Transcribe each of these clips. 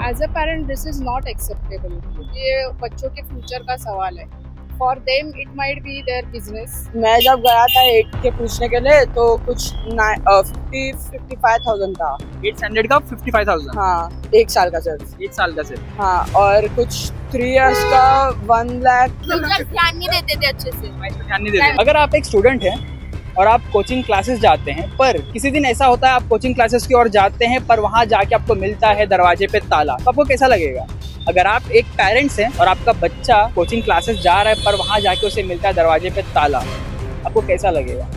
As a parent this is not acceptable. ये बच्चों के फ्यूचर का सवाल है। For them it might be their business. मैं जब गया था 8 के पूछने के लिए तो कुछ 55,000 था। 8 स्टैंडर्ड का 55,000। हाँ, एक साल का सिर्फ। एक साल का सिर्फ। हाँ, और कुछ 3 इयर्स का 1 लाख। ध्यान नहीं देते थे अच्छे से। ध्यान नहीं देते। अगर आप एक स्टूडेंट हैं और आप कोचिंग क्लासेस जाते हैं, पर किसी दिन ऐसा होता है आप कोचिंग क्लासेस की ओर जाते हैं पर वहां जाके आपको मिलता है दरवाजे पे ताला, तो आपको कैसा लगेगा? अगर आप एक पेरेंट्स हैं और आपका बच्चा कोचिंग क्लासेस जा रहा है पर वहां जाके उसे मिलता है दरवाजे पे ताला, आपको कैसा लगेगा?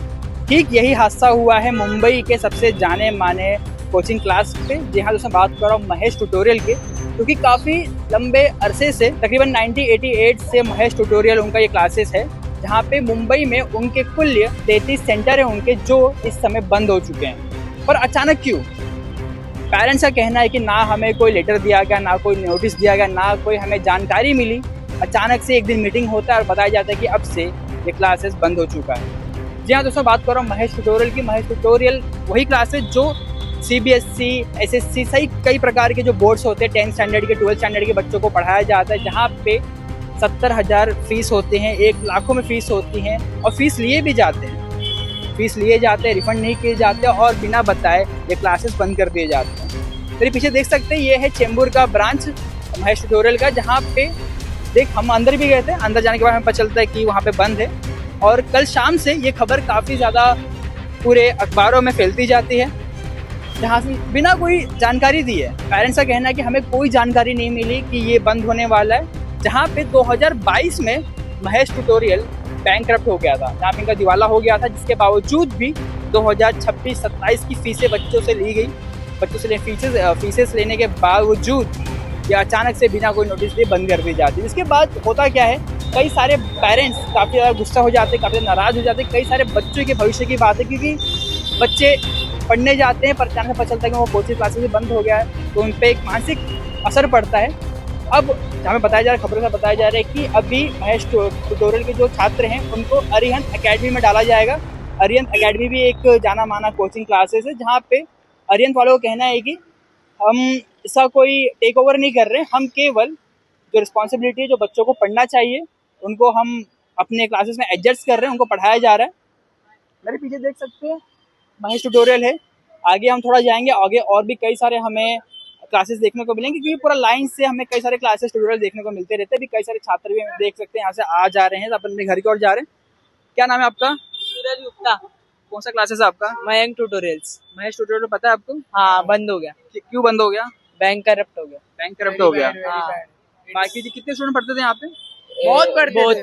ठीक यही हादसा हुआ है मुंबई के सबसे जाने माने कोचिंग क्लास पे। जी हाँ, दोस्तों बात कर रहा हूँ महेश ट्यूटोरियल के, क्योंकि काफ़ी लंबे अरसे से तकरीबन 1988 से महेश ट्यूटोरियल उनका ये क्लासेस है, जहाँ पे मुंबई में उनके कुल 33 सेंटर हैं उनके, जो इस समय बंद हो चुके हैं। पर अचानक क्यों? पेरेंट्स का कहना है कि ना हमें कोई लेटर दिया गया, ना कोई नोटिस दिया गया, ना कोई हमें जानकारी मिली। अचानक से एक दिन मीटिंग होता है और बताया जाता है कि अब से ये क्लासेस बंद हो चुका है। जी हाँ दोस्तों, बात कर रहा हूँ महेश ट्यूटोरियल की। महेश ट्यूटोरियल वही क्लासेस जो CBSE, SSC, सही कई प्रकार के जो बोर्ड्स होते हैं 10th स्टैंडर्ड के 12th स्टैंडर्ड के बच्चों को पढ़ाया जाता है, जहाँ पे 70,000 फीस होते हैं, 1 लाखों में फीस होती हैं, और फीस लिए भी जाते हैं, रिफंड नहीं किए जाते और बिना बताए ये क्लासेस बंद कर दिए जाते हैं। मेरे पीछे देख सकते हैं, ये है चेंबूर का ब्रांच महेश ट्यूटोरियल का, जहाँ पे देख हम अंदर भी गए थे। अंदर जाने के बाद हमें पता चलता है कि वहाँ पे बंद है, और कल शाम से ये खबर काफ़ी ज़्यादा पूरे अखबारों में फैलती जाती है, जहाँ से बिना कोई जानकारी दी है। पेरेंट्स का कहना है कि हमें कोई जानकारी नहीं मिली कि ये बंद होने वाला है, जहाँ पे 2022 में महेश ट्यूटोरियल बैंकरप्ट हो गया था, जहाँ पे इनका दिवाला हो गया था, जिसके बावजूद भी 2026-27 की फीसें बच्चों से ली गई। बच्चों से फीसेस लेने के बावजूद ये अचानक से बिना कोई नोटिस दिए बंद कर दी जाती है। इसके बाद होता क्या है, कई सारे पेरेंट्स काफ़ी ज़्यादा गुस्सा हो जाते हैं, काफ़ी नाराज़ हो जाते हैं। कई सारे बच्चों के भविष्य की बात है, क्योंकि बच्चे पढ़ने जाते हैं पर अचानक पता चलता है कि वो कोचिंग क्लासेस बंद हो गया है, तो उन पर एक मानसिक असर पड़ता है। अब हमें बताया जा रहा है, खबरों से बताया जा रहा है कि अभी महेश ट्यूटोरियल के जो छात्र हैं उनको अरिहंत एकेडमी में डाला जाएगा। अरिहंत एकेडमी भी एक जाना माना कोचिंग क्लासेस है, जहाँ पे अरिहंत वालों का कहना है कि हम इसका कोई टेक ओवर नहीं कर रहे, हम केवल जो रिस्पॉन्सिबिलिटी है, जो बच्चों को पढ़ना चाहिए, उनको हम अपने क्लासेस में एडजस्ट कर रहे हैं, उनको पढ़ाया जा रहा है। मेरे पीछे देख सकते हैं महेश ट्यूटोरियल है। आगे हम थोड़ा जाएंगे, आगे और भी कई सारे हमें क्लासेस देखने को मिलेंगे, क्योंकि पूरा लाइन से हमें कई सारे क्लासेस ट्यूटोरियल देखने को मिलते रहते हैं। अभी कई सारे छात्र भी देख सकते हैं यहाँ से आ जा रहे हैं, अपने घर की ओर जा रहे हैं। क्या नाम है आपका? सूरज गुप्ता। कौन सा क्लासेस है आपका? मयंक ट्यूटोरियल्स। महेश ट्यूटोरियल पता है आपको? हाँ, बंद हो गया। क्यों बंद हो गया? बैंक करप्ट हो गया। बैंक करप्ट हो गया। हाँ। बाकी कितने स्टूडेंट पढ़ते थे यहाँ पे? बहुत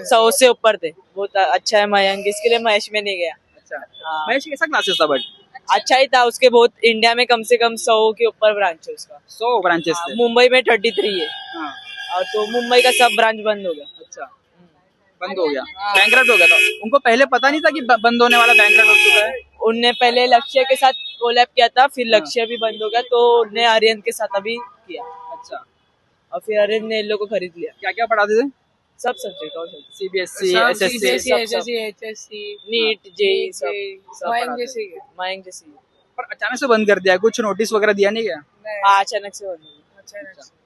100 से ऊपर थे। बहुत अच्छा है मयंक, इसके लिए महेश में नहीं गया। अच्छा, हाँ। महेश कैसा क्लासेस था? बट अच्छा ही था, उसके बहुत इंडिया में कम से कम 100 के ऊपर ब्रांच है उसका। 100 ब्रांचेस थे। मुंबई में 33 है। हाँ। और तो मुंबई का सब ब्रांच बंद हो गया। अच्छा, बंद हो गया, बैंकरप्ट हो गया था। उनको पहले पता नहीं था कि बंद होने वाला, बैंकरप्ट हो चुका है? उनने पहले लक्ष्य के साथ कोलैब किया था, फिर लक्ष्य भी बंद हो गया, तो उनने आर्यन के साथ अभी किया। अच्छा, और फिर आर्यन ने इन लोगों को खरीद लिया। क्या क्या पढ़ाते थे? सब सब्जेक्ट और CBSE, SSC, नीट, जेई, सब मयंक जैसी। पर अचानक से बंद कर दिया, कुछ नोटिस वगैरह दिया नहीं गया? हाँ, अचानक से बंद हो गया।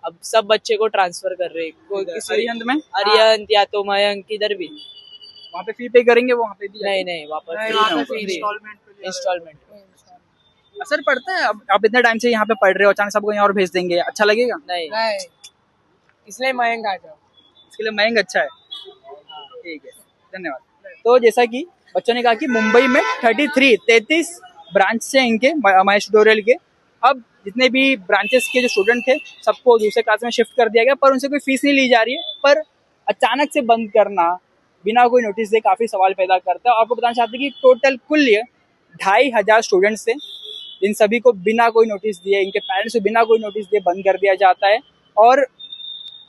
अब सब बच्चे को ट्रांसफर कर रहे हैं, कोई किसी अरिहंत में, अरिहंत या तो मयंक, किधर भी। वहाँ पे फी पे करेंगे, वहाँ पे भी नहीं वापस इंस्टॉलमेंट। असर पड़ता है? अब आप इतने टाइम से यहाँ पे पढ़ रहे हो, अचानक सबको यहाँ और भेज देंगे, अच्छा लगेगा? नहीं, इसलिए मयंक आ जाओ। इसके लिए मयंक अच्छा है। ठीक है, धन्यवाद। तो जैसा कि बच्चों ने कहा कि मुंबई में 33 ब्रांच से इनके महेश ट्यूटोरियल के, अब जितने भी ब्रांचेस के जो स्टूडेंट थे सबको दूसरे क्लास में शिफ्ट कर दिया गया, पर उनसे कोई फीस नहीं ली जा रही है। पर अचानक से बंद करना बिना कोई नोटिस दे काफ़ी सवाल पैदा करता है। आपको बताना चाहते हैं कि टोटल कुल 2,500 स्टूडेंट्स थे, इन सभी को बिना कोई नोटिस दिए, इनके पेरेंट्स को बिना कोई नोटिस दिए बंद कर दिया जाता है। और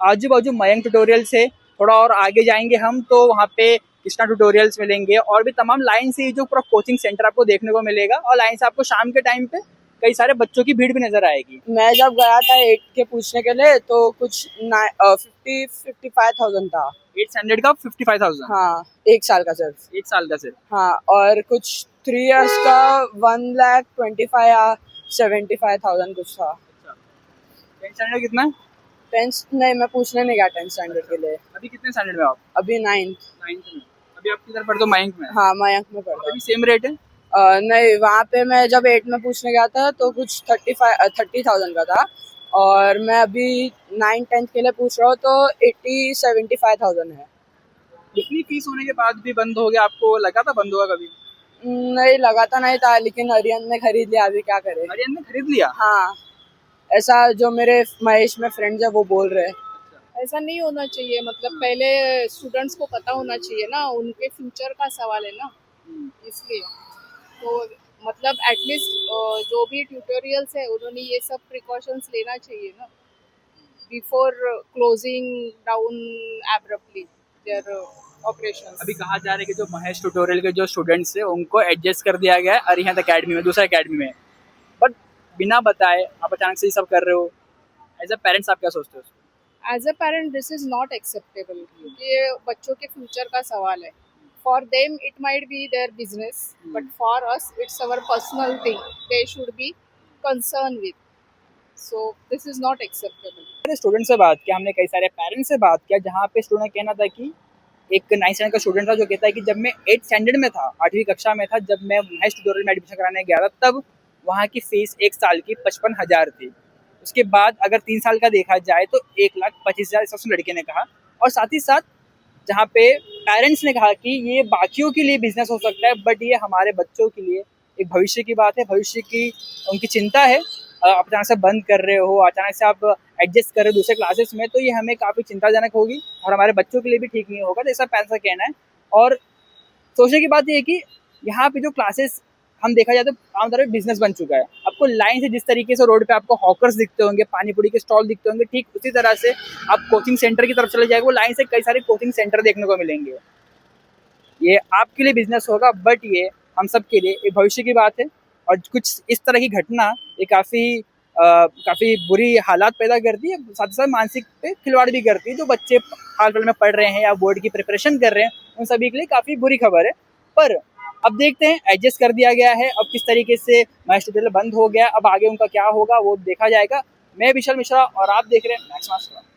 आजू बाजू मयंक ट्यूटोरियल से थोड़ा और आगे जाएंगे हम, तो वहाँ पे कृष्णा ट्यूटोरियल्स मिलेंगे, और भी तमाम लाइन से जो पूरा कोचिंग सेंटर आपको देखने को मिलेगा, और लाइन से आपको शाम के टाइम पे कई सारे बच्चों की भीड़ भी नजर आएगी। मैं जब गया था 8 के पूछने के लिए तो कुछ 55,000 था। 8 स्टैंडर्ड का 55,000। हाँ, एक साल का सिर्फ। एक साल का सिर्फ। हाँ, और कुछ 3 इयर्स का 1,25,000 या 75,000 कुछ था। 10th स्टैंडर्ड कितना? 10th नहीं, मैं पूछने नहीं गया 10th स्टैंडर्ड के लिए। अभी कितने स्टैंडर्ड में आप? अभी 9th। 9th में। अभी आप किधर पढ़ते हो? मयंक में? हाँ, मयंक में पढ़ता अभी सेम रेट है? हूँ। नहीं, वहाँ पे मैं जब 8 में पूछने गया था तो कुछ 30,000 का था, और मैं अभी 9-10th के लिए पूछ रहा हूँ तो 75,000 है। इतनी फीस होने के बाद भी बंद हो गया, आपको लगा था बंद होगा कभी? नहीं, लगाता नहीं था, लेकिन अरियन ने खरीद लिया, अभी क्या करे। आर्यन ने खरीद लिया? हाँ, ऐसा जो मेरे महेश में फ्रेंड्स है वो बोल रहे हैं। ऐसा नहीं होना चाहिए, मतलब पहले स्टूडेंट्स को पता होना चाहिए ना, उनके फ्यूचर का सवाल है ना, इसलिए तो मतलब एटलीस्ट जो भी ट्यूटोरियल्स है उन्होंने ये सब प्रिकॉशंस लेना चाहिए ना before closing down abruptly their operations. अभी कहा जा रहा है कि जो महेश ट्यूटोरियल के जो स्टूडेंट्स हैं उनको एडजस्ट कर दिया गया है अरिहंत अकेडमी में, दूसरा अकेडमी में, बट बिना बताए आप अचानक से ये सब कर रहे हो। एज अ पेरेंट्स आप क्या सोचते हो? As a parent this is not acceptable, क्योंकि ये बच्चों के फ्यूचर का सवाल है। For them it might be their business, but for us it's our personal thing, they should be concern with, so this is not acceptable. मैंने student से बात किया, हमने कई सारे पेरेंट्स से बात किया, जहाँ पे स्टूडेंट का कहना था कि एक 9th स्टैंडर्ड का स्टूडेंट था जो कहता है कि जब मैं 8th स्टैंडर्ड में था, 8वीं कक्षा में था, जब मैं महेश ट्यूटोरियल में एडमिशन कराने गया था, तब वहाँ की फीस 1 साल की 55,000 थी। उसके बाद अगर 3 साल का देखा जाए तो 1,25,000 इस लड़के ने कहा। और साथ ही साथ जहाँ पे पेरेंट्स ने कहा कि ये बाकियों के लिए बिजनेस हो सकता है, बट ये हमारे बच्चों के लिए एक भविष्य की बात है, भविष्य की उनकी चिंता है। आप अचानक से बंद कर रहे हो, अचानक से आप एडजस्ट कर रहे हो दूसरे क्लासेस में, तो ये हमें काफ़ी चिंताजनक होगी और हमारे बच्चों के लिए भी ठीक नहीं होगा। तो ऐसा पेरेंट्स का कहना है। और सोचने की बात ये है कि यहाँ पे जो क्लासेस हम देखा जाए तो आमतौर पर बिजनेस बन चुका है। आपको लाइन से जिस तरीके से रोड पे आपको हॉकर्स दिखते होंगे, पानी पूरी के स्टॉल दिखते होंगे, ठीक उसी तरह से आप कोचिंग सेंटर की तरफ चले जाएंगे, वो लाइन से कई सारे कोचिंग सेंटर देखने को मिलेंगे। ये आपके लिए बिजनेस होगा, बट ये हम सब के लिए एक भविष्य की बात है। और कुछ इस तरह की घटना ये काफ़ी बुरी हालात पैदा करती है, साथ ही साथ मानसिक पे खिलवाड़ भी करती है। जो बच्चे हाल फिलहाल में पढ़ रहे हैं या बोर्ड की प्रिपरेशन कर रहे हैं, उन सभी के लिए काफ़ी बुरी खबर है। पर अब देखते हैं, एडजस्ट कर दिया गया है, अब किस तरीके से महेश ट्यूटोरियल बंद हो गया, अब आगे उनका क्या होगा वो देखा जाएगा। मैं विशाल मिश्रा और आप देख रहे हैं मैक्स मास्टर।